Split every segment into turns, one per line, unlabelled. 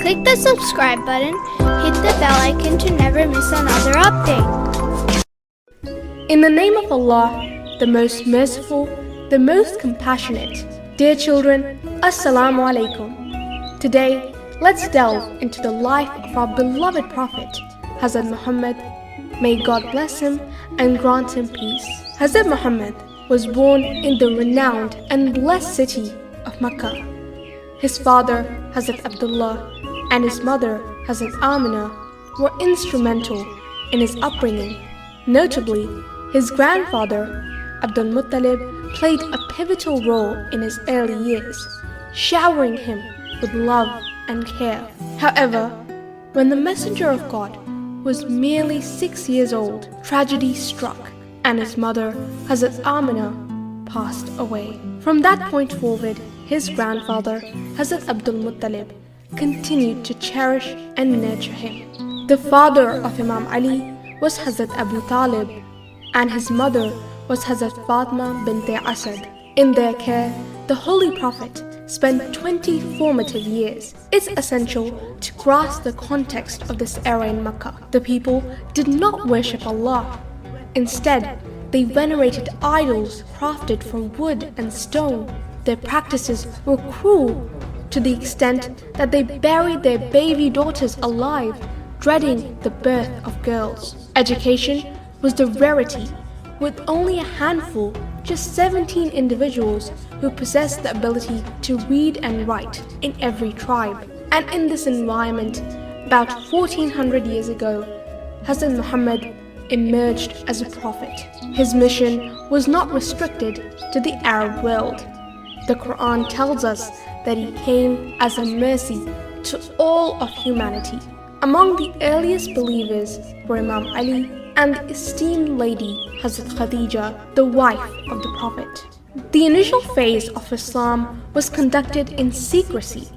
Click the subscribe button, hit the bell icon to never miss another update.
In the name of Allah, the most merciful, the most compassionate. Dear children, Assalamu alaikum. Today, let's delve into the life of our beloved Prophet, Hazrat Muhammad. May God bless him and grant him peace. Hazrat Muhammad was born in the renowned and blessed city of Mecca. His father, Hazrat Abdullah, and his mother, Hazrat Amina, were instrumental in his upbringing. Notably, his grandfather, Abdul Muttalib, played a pivotal role in his early years, showering him with love and care. However, when the Messenger of God was merely 6 years old, tragedy struck and his mother, Hazrat Amina, passed away. From that point forward, his grandfather, Hazrat Abdul Muttalib, continued to cherish and nurture him. The father of Imam Ali was Hazrat Abu Talib, and his mother was Hazrat Fatima bint Asad. In their care, the Holy Prophet spent 20 formative years. It's essential to grasp the context of this era in Mecca. The people did not worship Allah. Instead, they venerated idols crafted from wood and stone. Their practices were cruel to the extent that they buried their baby daughters alive, dreading the birth of girls. Education was the rarity, with only a handful, just 17 individuals who possessed the ability to read and write in every tribe. And in this environment, about 1400 years ago, Hazrat Muhammad emerged as a prophet. His mission was not restricted to the Arab world. The Quran tells us that he came as a mercy to all of humanity. Among the earliest believers were Imam Ali and the esteemed lady Hazrat Khadija, the wife of the Prophet. The initial phase of Islam was conducted in secrecy,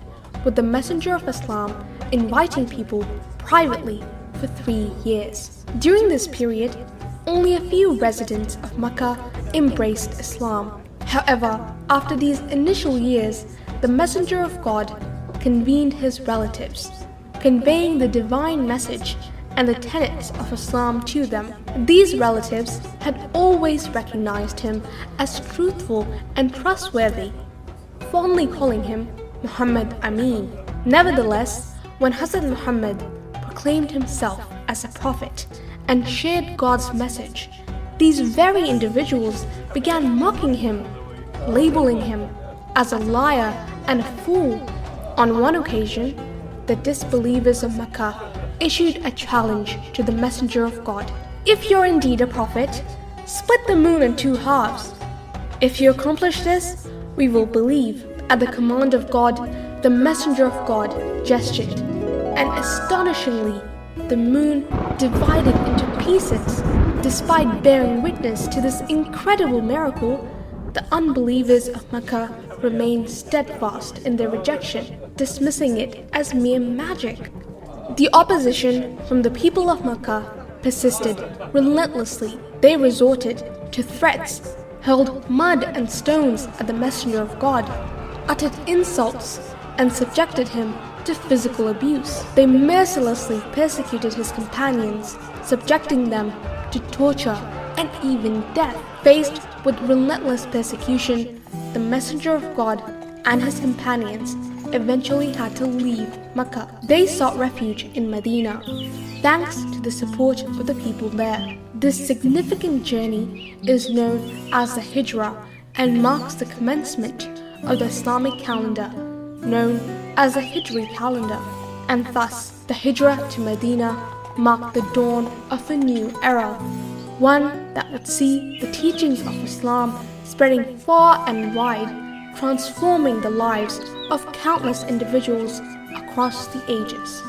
with the Messenger of Islam inviting people privately for 3 years. During this period, only a few residents of Mecca embraced Islam. However, after these initial years, the Messenger of God convened his relatives, conveying the divine message and the tenets of Islam to them. These relatives had always recognized him as truthful and trustworthy, fondly calling him Muhammad Amin. Nevertheless, when Hazrat Muhammad proclaimed himself as a prophet and shared God's message, these very individuals began mocking him, labeling him as a liar and a fool. On one occasion, the disbelievers of Mecca issued a challenge to the Messenger of God. If you're indeed a prophet, split the moon in 2 halves. If you accomplish this, we will believe. At the command of God, the Messenger of God gestured, and astonishingly, the moon divided into pieces. Despite bearing witness to this incredible miracle, the unbelievers of Mecca remained steadfast in their rejection, dismissing it as mere magic. The opposition from the people of Mecca persisted relentlessly. They resorted to threats, hurled mud and stones at the Messenger of God, uttered insults, and subjected him to physical abuse. They mercilessly persecuted his companions, subjecting them to torture and even death. Faced with relentless persecution, the Messenger of God and his companions eventually had to leave Mecca. They sought refuge in Medina, thanks to the support of the people there. This significant journey is known as the Hijrah and marks the commencement of the Islamic calendar, known as the Hijri calendar. And thus, the Hijrah to Medina marked the dawn of a new era, one that would see the teachings of Islam spreading far and wide, transforming the lives of countless individuals across the ages.